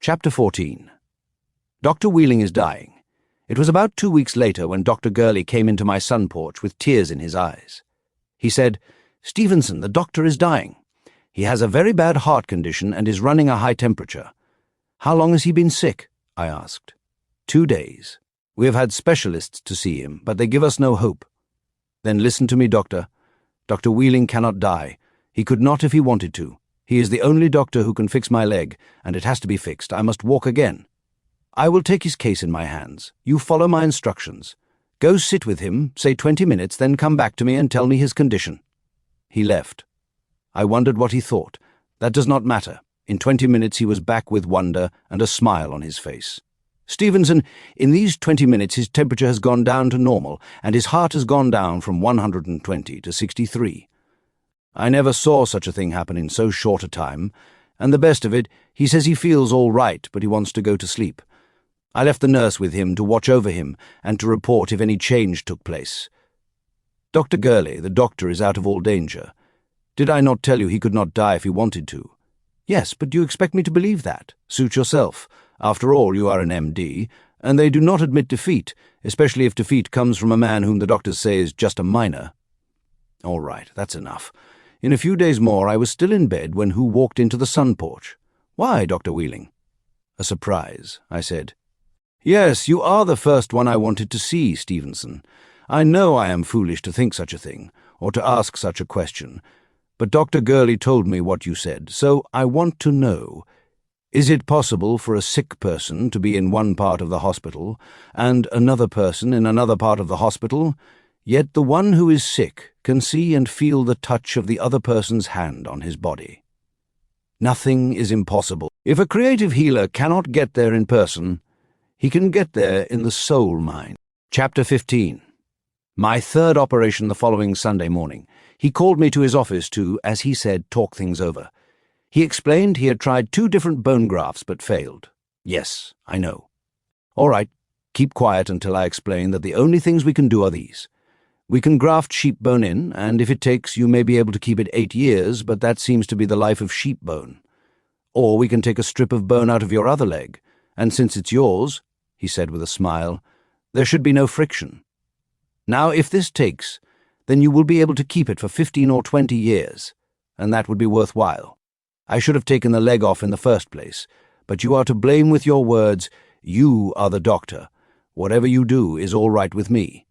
Chapter 14. Dr. Wheeling is dying. It was about 2 weeks later when Dr. Gurley came into my sun porch with tears in his eyes. He said, "Stephenson, the doctor is dying. He has a very bad heart condition and is running a high temperature." "How long has he been sick?" I asked. 2 days. We have had specialists to see him, but they give us no hope." "Then listen to me, doctor. Dr. Wheeling cannot die. He could not if he wanted to. He is the only doctor who can fix my leg, and it has to be fixed. I must walk again. I will take his case in my hands. You follow my instructions. Go sit with him, say 20 minutes, then come back to me and tell me his condition." He left. I wondered what he thought. That does not matter. In 20 minutes he was back with wonder and a smile on his face. "Stephenson, in these 20 minutes his temperature has gone down to normal, and his heart has gone down from 120 to 63. I never saw such a thing happen in so short a time, and the best of it, he says he feels all right, but he wants to go to sleep. I left the nurse with him to watch over him and to report if any change took place. Dr. Gurley, the doctor, is out of all danger. Did I not tell you he could not die if he wanted to?" "Yes, but do you expect me to believe that? Suit yourself. After all, you are an MD, and they do not admit defeat, especially if defeat comes from a man whom the doctors say is just a minor." "All right, that's enough. In a few days more I was still in bed when who walked into the sun porch?" "Why, Dr. Wheeling?" "A surprise," I said. "Yes, you are the first one I wanted to see, Stephenson. I know I am foolish to think such a thing, or to ask such a question, but Dr. Gurley told me what you said, so I want to know, is it possible for a sick person to be in one part of the hospital, and another person in another part of the hospital, yet the one who is sick can see and feel the touch of the other person's hand on his body? Nothing is impossible. If a creative healer cannot get there in person, he can get there in the soul mind." Chapter 15. My third operation the following Sunday morning. He called me to his office to, as he said, talk things over. He explained he had tried 2 different bone grafts but failed. "Yes, I know." "All right, keep quiet until I explain that the only things we can do are these. We can graft sheep bone in, and if it takes, you may be able to keep it 8 years, but that seems to be the life of sheep bone. Or we can take a strip of bone out of your other leg, and since it's yours," he said with a smile, "there should be no friction. Now, if this takes, then you will be able to keep it for 15 or 20 years, and that would be worthwhile. I should have taken the leg off in the first place, but you are to blame with your words. You are the doctor. Whatever you do is all right with me."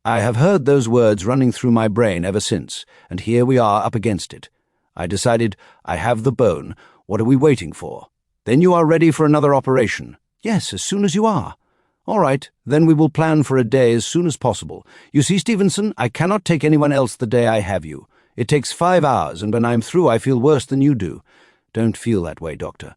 I have heard those words running through my brain ever since, and here we are up against it. I decided, I have the bone. What are we waiting for? "Then you are ready for another operation?" "Yes, as soon as you are." "All right, then we will plan for a day as soon as possible. You see, Stephenson, I cannot take anyone else the day I have you. It takes 5 hours, and when I am through I feel worse than you do." "Don't feel that way, doctor."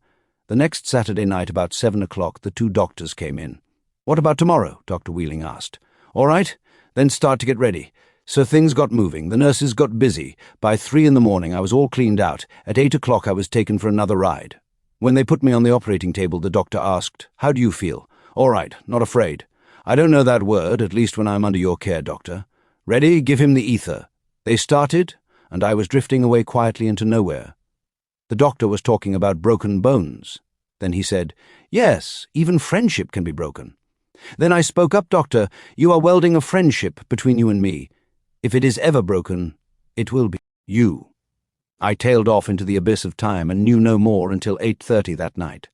The next Saturday night about 7 o'clock the 2 doctors came in. "What about tomorrow?" Dr. Wheeling asked. "All right, then start to get ready." So things got moving. The nurses got busy. By 3 in the morning I was all cleaned out. At 8 o'clock I was taken for another ride. When they put me on the operating table, the doctor asked, "How do you feel?" "All right, not afraid." "I don't know that word, at least when I'm under your care, doctor." "Ready? Give him the ether." They started, and I was drifting away quietly into nowhere. The doctor was talking about broken bones. Then he said, "Yes, even friendship can be broken." Then I spoke up, "Doctor, you are welding a friendship between you and me. If it is ever broken, it will be you." I tailed off into the abyss of time and knew no more until 8:30 that night.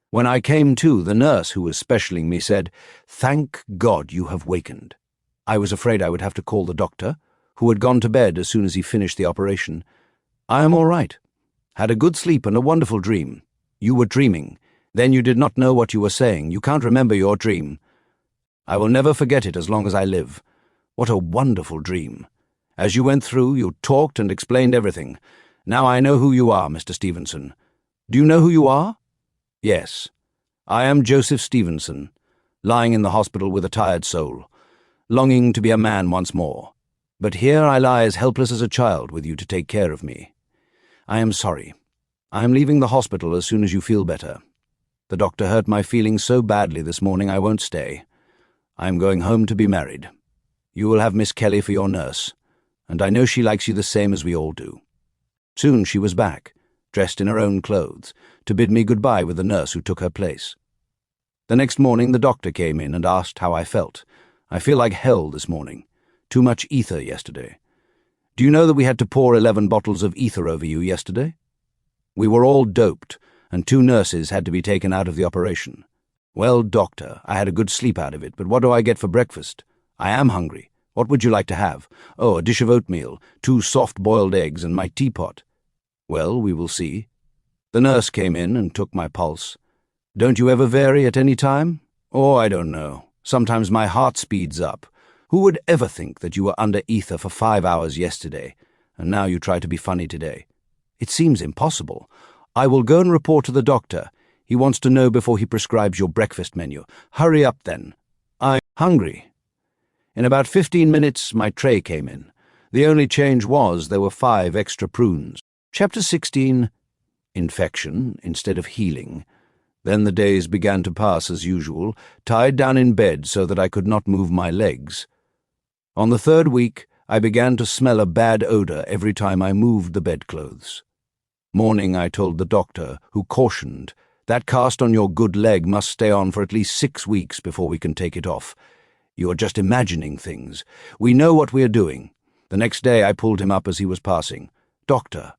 When I came to, the nurse who was specialing me said, "Thank God you have wakened." I was afraid I would have to call the doctor, who had gone to bed as soon as he finished the operation. "I am all right. Had a good sleep and a wonderful dream." "You were dreaming. Then you did not know what you were saying. You can't remember your dream." "I will never forget it as long as I live. What a wonderful dream. As you went through, you talked and explained everything. Now I know who you are, Mr. Stephenson." "Do you know who you are?" "Yes. I am Joseph Stephenson, lying in the hospital with a tired soul, longing to be a man once more. But here I lie as helpless as a child with you to take care of me. I am sorry. I am leaving the hospital as soon as you feel better. The doctor hurt my feelings so badly this morning I won't stay. I am going home to be married. You will have Miss Kelly for your nurse, and I know she likes you the same as we all do." Soon she was back, dressed in her own clothes, to bid me goodbye with the nurse who took her place. The next morning the doctor came in and asked how I felt. I feel like hell this morning. Too much ether yesterday. Do you know that we had to pour 11 bottles of ether over you yesterday? We were all doped, and 2 nurses had to be taken out of the operation. Well, doctor, I had a good sleep out of it, but what do I get for breakfast? I am hungry. What would you like to have? Oh, a dish of oatmeal, 2 soft-boiled eggs, and my teapot. Well, we will see. The nurse came in and took my pulse. Don't you ever vary at any time? Oh, I don't know. Sometimes my heart speeds up. Who would ever think that you were under ether for 5 hours yesterday, and now you try to be funny today? It seems impossible. I will go and report to the doctor. He wants to know before he prescribes your breakfast menu. Hurry up, then. I'm hungry. In about 15 minutes, my tray came in. The only change was there were 5 extra prunes. Chapter 16, Infection instead of healing. Then the days began to pass as usual, tied down in bed so that I could not move my legs. On the 3rd week, I began to smell a bad odor every time I moved the bedclothes. Morning, I told the doctor, who cautioned, "That cast on your good leg must stay on for at least 6 weeks before we can take it off. You are just imagining things. We know what we are doing." The next day I pulled him up as he was passing. "Doctor,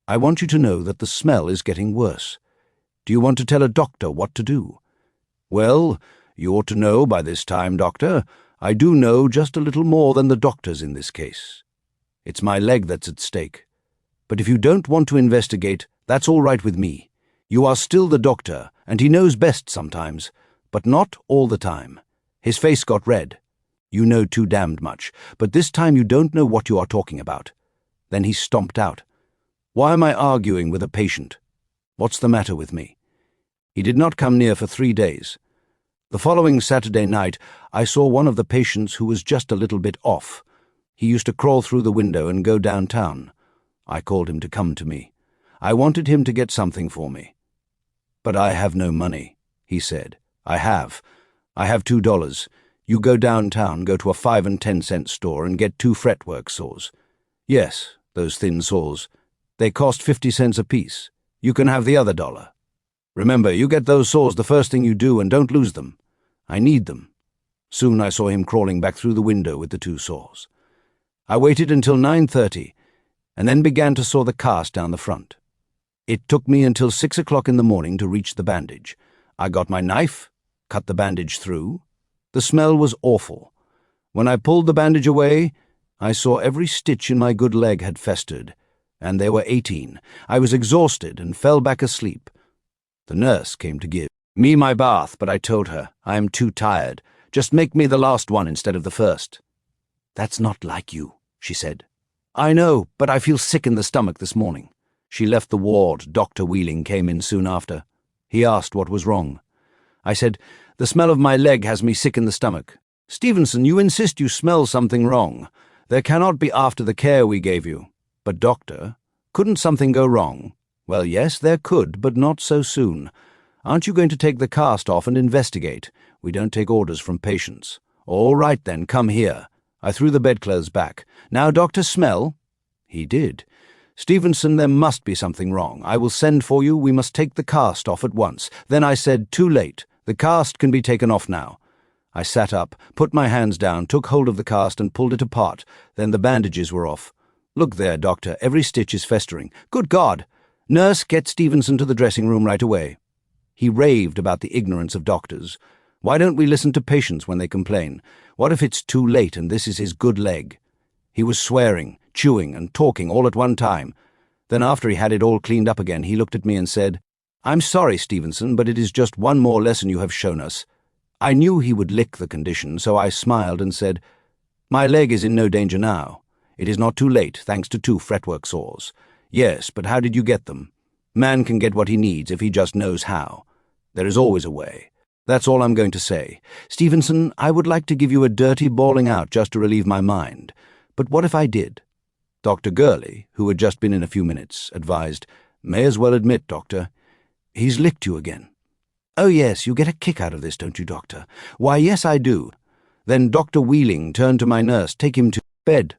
I want you to know that the smell is getting worse. Do you want to tell a doctor what to do?" "Well, you ought to know by this time, doctor. I do know just a little more than the doctors in this case. It's my leg that's at stake. But if you don't want to investigate, that's all right with me. You are still the doctor, and he knows best sometimes, but not all the time." His face got red. "You know too damned much, but this time you don't know what you are talking about." Then he stomped out. "Why am I arguing with a patient? What's the matter with me?" He did not come near for 3 days. The following Saturday night, I saw one of the patients who was just a little bit off. He used to crawl through the window and go downtown. I called him to come to me. I wanted him to get something for me. "But I have no money," he said. I have $2. You go downtown, go to a 5 and 10 cent store and get 2 fretwork saws. Yes, those thin saws. They cost 50 cents apiece. You can have the other $1. Remember, you get those saws the first thing you do and don't lose them. I need them." Soon I saw him crawling back through the window with the 2 saws. I waited until 9:30 and then began to saw the cast down the front. It took me until 6 o'clock in the morning to reach the bandage. I got my knife, cut the bandage through. The smell was awful. When I pulled the bandage away, I saw every stitch in my good leg had festered, and there were 18. I was exhausted and fell back asleep. The nurse came to give me my bath, but I told her, "I am too tired. Just make me the last one instead of the first." "That's not like you," she said. "I know, but I feel sick in the stomach this morning." She left the ward. Dr. Wheeling came in soon after. He asked what was wrong. I said, "The smell of my leg has me sick in the stomach." "Stephenson, you insist you smell something wrong. There cannot be after the care we gave you." "But doctor, couldn't something go wrong?" "Well, yes, there could, but not so soon. Aren't you going to take the cast off and investigate? We don't take orders from patients." "All right, then, come here." I threw the bedclothes back. "Now, doctor, smell." He did. "Stephenson, there must be something wrong. I will send for you. We must take the cast off at once." Then I said, "Too late. The cast can be taken off now." I sat up, put my hands down, took hold of the cast and pulled it apart. Then the bandages were off. "Look there, doctor. Every stitch is festering. Good God! Nurse, get Stephenson to the dressing room right away." He raved about the ignorance of doctors. Why don't we listen to patients when they complain? What if it's too late and this is his good leg? He was swearing, chewing, and talking all at one time. Then after he had it all cleaned up again, he looked at me and said, "I'm sorry, Stephenson, but it is just one more lesson you have shown us." I knew he would lick the condition, so I smiled and said, "My leg is in no danger now. It is not too late, thanks to 2 fretwork saws. Yes, but how did you get them? Man can get what he needs if he just knows how. There is always a way. That's all I'm going to say. Stephenson, I would like to give you a dirty bawling out just to relieve my mind. But what if I did?" Dr. Gurley, who had just been in a few minutes, advised, "May as well admit, doctor, he's licked you again." "Oh yes, you get a kick out of this, don't you, doctor?" "Why, yes, I do." Then Dr. Wheeling turned to my nurse. "Take him to bed.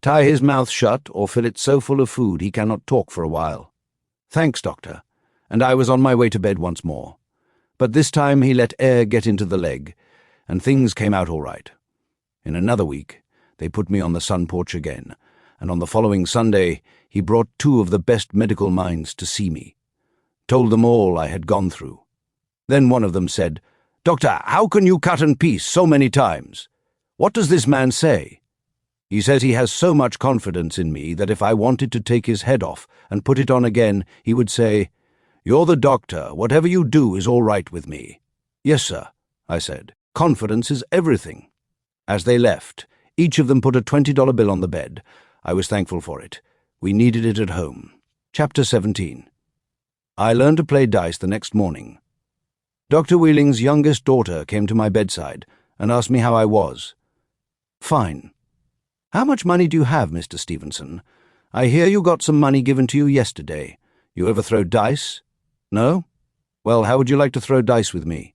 Tie his mouth shut or fill it so full of food he cannot talk for a while." "Thanks, doctor," and I was on my way to bed once more. But this time he let air get into the leg, and things came out all right. In another week, they put me on the sun porch again, and on the following Sunday he brought 2 of the best medical minds to see me. Told them all I had gone through. Then one of them said, "Doctor, how can you cut and piece so many times? What does this man say?" He says he has so much confidence in me that if I wanted to take his head off and put it on again, he would say, "You're the doctor. Whatever you do is all right with me." "Yes, sir," I said. "Confidence is everything." As they left, each of them put a $20 bill on the bed. I was thankful for it. We needed it at home. Chapter 17. I learned to play dice the next morning. Dr. Wheeling's youngest daughter came to my bedside and asked me how I was. "Fine." "How much money do you have, Mr. Stephenson? I hear you got some money given to you yesterday. You ever throw dice?" "No?" "Well, how would you like to throw dice with me?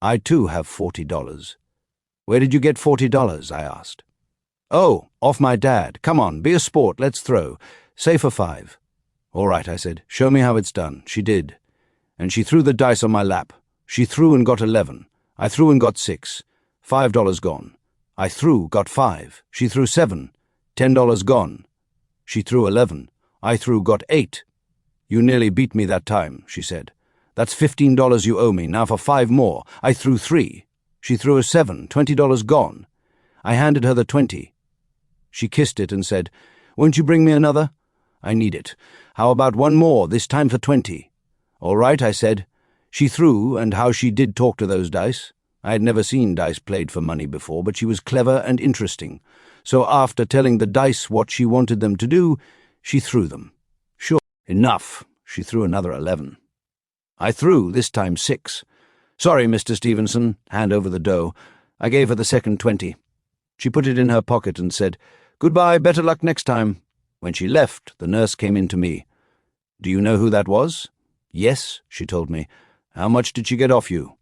I too have $40. "Where did you get $40? I asked. "Oh, off my dad. Come on, be a sport, let's throw. Say for 5. "All right," I said. "Show me how it's done." She did. And she threw the dice on my lap. She threw and got 11. I threw and got 6. $5 gone. I threw, got 5. She threw 7. $10 gone. She threw 11. I threw, got 8. "You nearly beat me that time," she said. "That's $15 you owe me. Now for 5 more. I threw 3. She threw a 7. $20 gone. I handed her the 20. She kissed it and said, "Won't you bring me another? I need it. How about one more, this time for 20? "All right," I said. She threw, and how she did talk to those dice. I had never seen dice played for money before, but she was clever and interesting. So after telling the dice what she wanted them to do, she threw them. "Sure, enough." She threw another 11. I threw, this time 6. "Sorry, Mr. Stephenson." Hand over the dough. I gave her the second 20. She put it in her pocket and said, "Goodbye, better luck next time." When she left, the nurse came in to me. "Do you know who that was?" "Yes," she told me. "How much did she get off you?"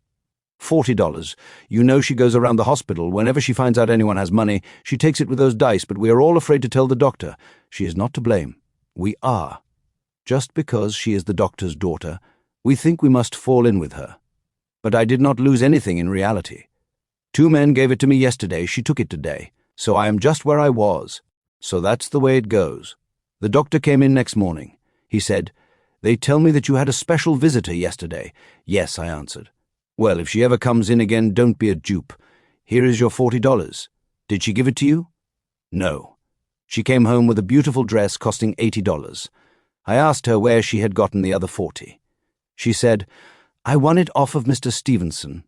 $40. You know she goes around the hospital. Whenever she finds out anyone has money, she takes it with those dice, but we are all afraid to tell the doctor. She is not to blame. We are. Just because she is the doctor's daughter, we think we must fall in with her. But I did not lose anything in reality. 2 men gave it to me yesterday, she took it today, so I am just where I was. So that's the way it goes. The doctor came in next morning. He said, "They tell me that you had a special visitor yesterday." "Yes," I answered. "Well, if she ever comes in again, don't be a dupe. Here is your $40. Did she give it to you?" "No." She came home with a beautiful dress costing $80. I asked her where she had gotten the other 40. She said, "I won it off of Mr. Stephenson.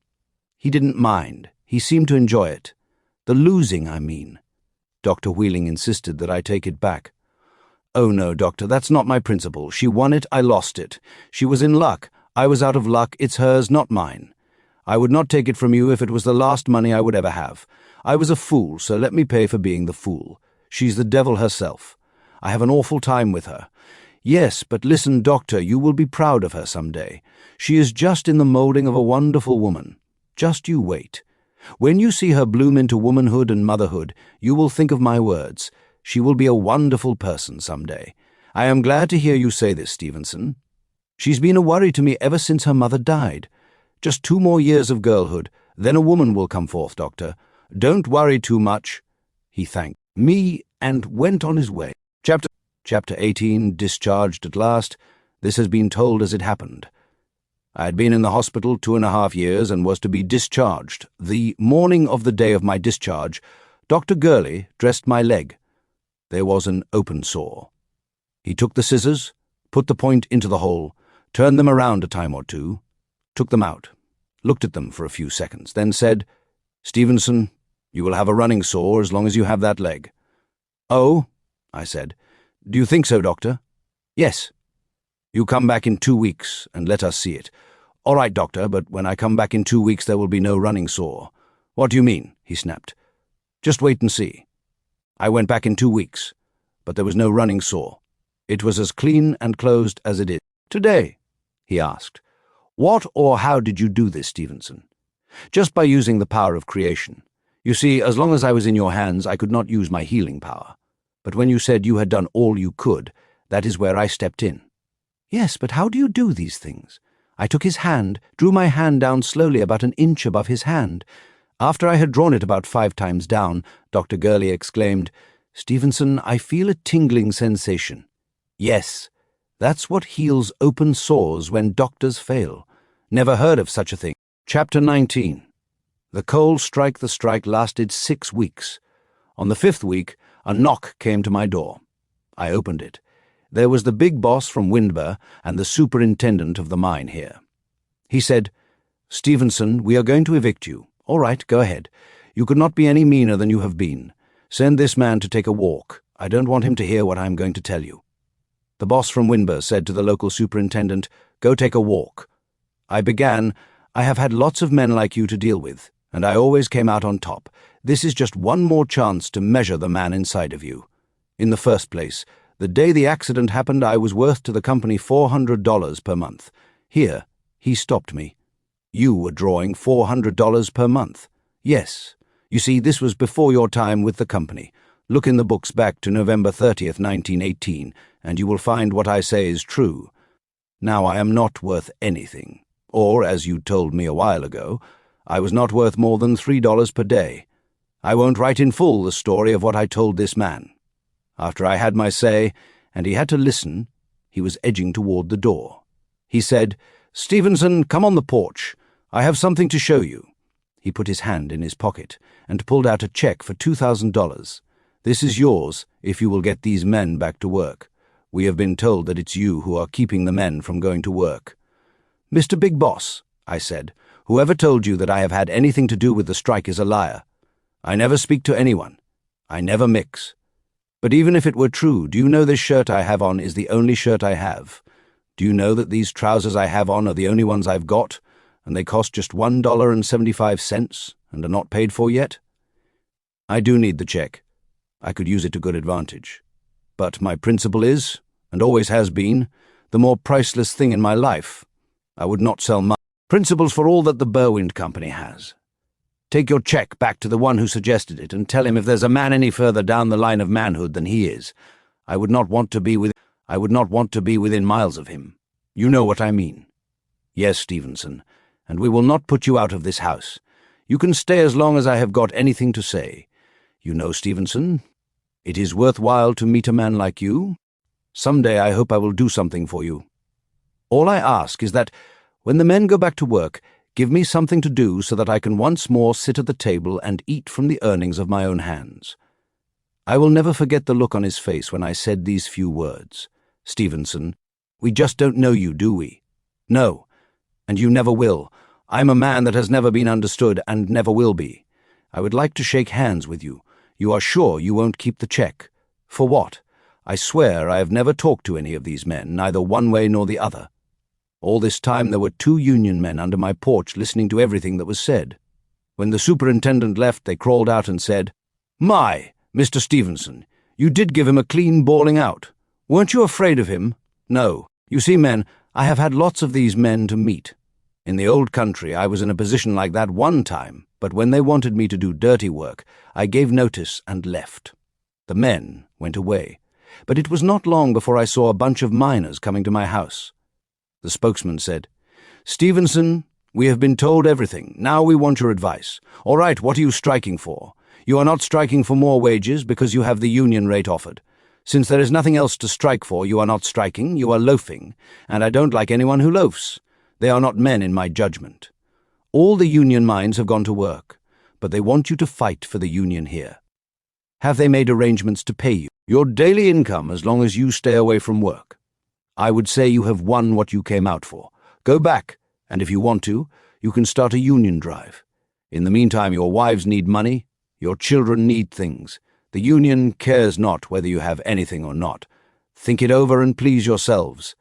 He didn't mind. He seemed to enjoy it. The losing, I mean." Dr. Wheeling insisted that I take it back. "Oh no, doctor, that's not my principle. She won it, I lost it. She was in luck. I was out of luck. It's hers, not mine. I would not take it from you if it was the last money I would ever have. I was a fool, so let me pay for being the fool. She's the devil herself. I have an awful time with her. Yes, but listen, doctor, you will be proud of her some day. She is just in the molding of a wonderful woman. Just you wait. When you see her bloom into womanhood and motherhood, you will think of my words. She will be a wonderful person some day. I am glad to hear you say this, Stephenson. She's been a worry to me ever since her mother died. Just 2 more years of girlhood, then a woman will come forth, doctor. Don't worry too much." He thanked me and went on his way. Chapter 18, discharged at last. This has been told as it happened. I had been in the hospital 2.5 years and was to be discharged. The morning of the day of my discharge, Dr. Gurley dressed my leg. There was an open sore. He took the scissors, put the point into the hole, turned them around a time or 2, took them out, looked at them for a few seconds, then said, "Stephenson, you will have a running sore as long as you have that leg." "Oh," I said. "Do you think so, doctor?" "Yes." "You come back in 2 weeks and let us see it." "All right, doctor, but when I come back in 2 weeks there will be no running sore." "What do you mean?" he snapped. "Just wait and see." I went back in 2 weeks, but there was no running sore. It was as clean and closed as it is today. He asked, "What or how did you do this, Stephenson?" "Just by using the power of creation. You see, as long as I was in your hands, I could not use my healing power. But when you said you had done all you could, that is where I stepped in." Yes, but how do you do these things? I took his hand, drew my hand down slowly about an inch above his hand. After I had drawn it about 5 times down, Dr. Gurley exclaimed, "Stephenson, I feel a tingling sensation." Yes, that's what heals open sores when doctors fail. Never heard of such a thing. Chapter 19. The coal strike lasted 6 weeks. On the 5th week, a knock came to my door. I opened it. There was the big boss from Windber and the superintendent of the mine here. He said, "Stephenson, we are going to evict you. All right, go ahead. You could not be any meaner than you have been. Send this man to take a walk. I don't want him to hear what I am going to tell you." The boss from Windber said to the local superintendent, "Go take a walk." I began, "I have had lots of men like you to deal with, and I always came out on top. This is just one more chance to measure the man inside of you. In the first place, the day the accident happened, I was worth to the company $400 per month. Here," he stopped me. "You were drawing $400 per month." "Yes. You see, this was before your time with the company. Look in the books back to November 30th, 1918, and you will find what I say is true. Now I am not worth anything. Or, as you told me a while ago, I was not worth more than $3 per day. I won't write in full the story of what I told this man." After I had my say, and he had to listen, he was edging toward the door. He said, "Stephenson, come on the porch. I have something to show you." He put his hand in his pocket and pulled out a check for $2,000. "This is yours if you will get these men back to work. We have been told that it's you who are keeping the men from going to work." "Mr. Big Boss," I said, "whoever told you that I have had anything to do with the strike is a liar. I never speak to anyone. I never mix. But even if it were true, do you know this shirt I have on is the only shirt I have? Do you know that these trousers I have on are the only ones I've got, and they cost just $1.75 and are not paid for yet? I do need the check. I could use it to good advantage. But my principle is, and always has been, the more priceless thing in my life. I would not sell my principles for all that the Berwind Company has. Take your check back to the one who suggested it and tell him if there's a man any further down the line of manhood than he is. I would not want to be within miles of him. You know what I mean." "Yes, Stephenson, and we will not put you out of this house. You can stay as long as I have got anything to say. You know, Stephenson, it is worthwhile to meet a man like you. Some day I hope I will do something for you. All I ask is that, when the men go back to work, give me something to do so that I can once more sit at the table and eat from the earnings of my own hands." I will never forget the look on his face when I said these few words. "Stephenson, we just don't know you, do we? No, and you never will. I'm a man that has never been understood and never will be. I would like to shake hands with you. You are sure you won't keep the check? For what? I swear I have never talked to any of these men, neither one way nor the other. All this time there were 2 union men under my porch listening to everything that was said. When the superintendent left, they crawled out and said, 'My, Mr. Stephenson, you did give him a clean bawling out. Weren't you afraid of him?' No. You see, men, I have had lots of these men to meet. In the old country I was in a position like that one time, but when they wanted me to do dirty work, I gave notice and left. The men went away, but it was not long before I saw a bunch of miners coming to my house. The spokesman said, 'Stephenson, we have been told everything. Now we want your advice. All right, what are you striking for? You are not striking for more wages because you have the union rate offered. Since there is nothing else to strike for, you are not striking, you are loafing, and I don't like anyone who loafs. They are not men in my judgment. All the union mines have gone to work, but they want you to fight for the union here. Have they made arrangements to pay you your daily income as long as you stay away from work? I would say you have won what you came out for. Go back, and if you want to, you can start a union drive. In the meantime, your wives need money, your children need things. The union cares not whether you have anything or not. Think it over and please yourselves.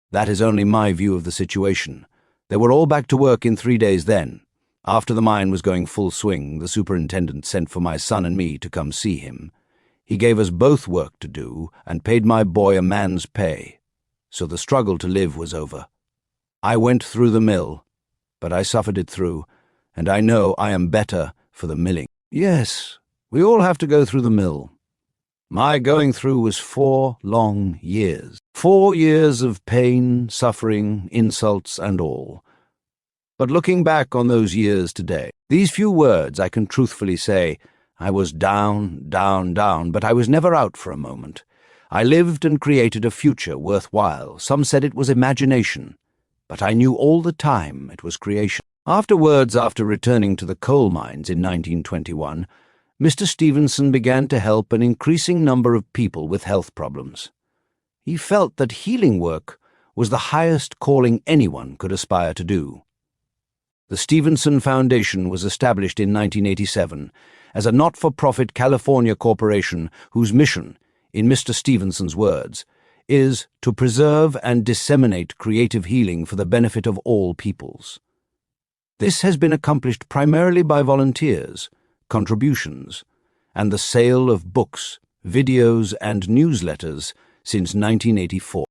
That is only my view of the situation. They were all back to work in 3 days then. After the mine was going full swing, the superintendent sent for my son and me to come see him. He gave us both work to do and paid my boy a man's pay. So the struggle to live was over. I went through the mill, but I suffered it through, and I know I am better for the milling. Yes, we all have to go through the mill. My going through was 4 long years. 4 years of pain, suffering, insults, and all. But looking back on those years today, these few words I can truthfully say, I was down, down, down, but I was never out for a moment. I lived and created a future worthwhile. Some said it was imagination, but I knew all the time it was creation. Afterwards, after returning to the coal mines in 1921, Mr. Stephenson began to help an increasing number of people with health problems. He felt that healing work was the highest calling anyone could aspire to do. The Stephenson Foundation was established in 1987 as a not-for-profit California corporation whose mission, in Mr. Stephenson's words, is to preserve and disseminate creative healing for the benefit of all peoples. This has been accomplished primarily by volunteers, contributions, and the sale of books, videos, and newsletters since 1984.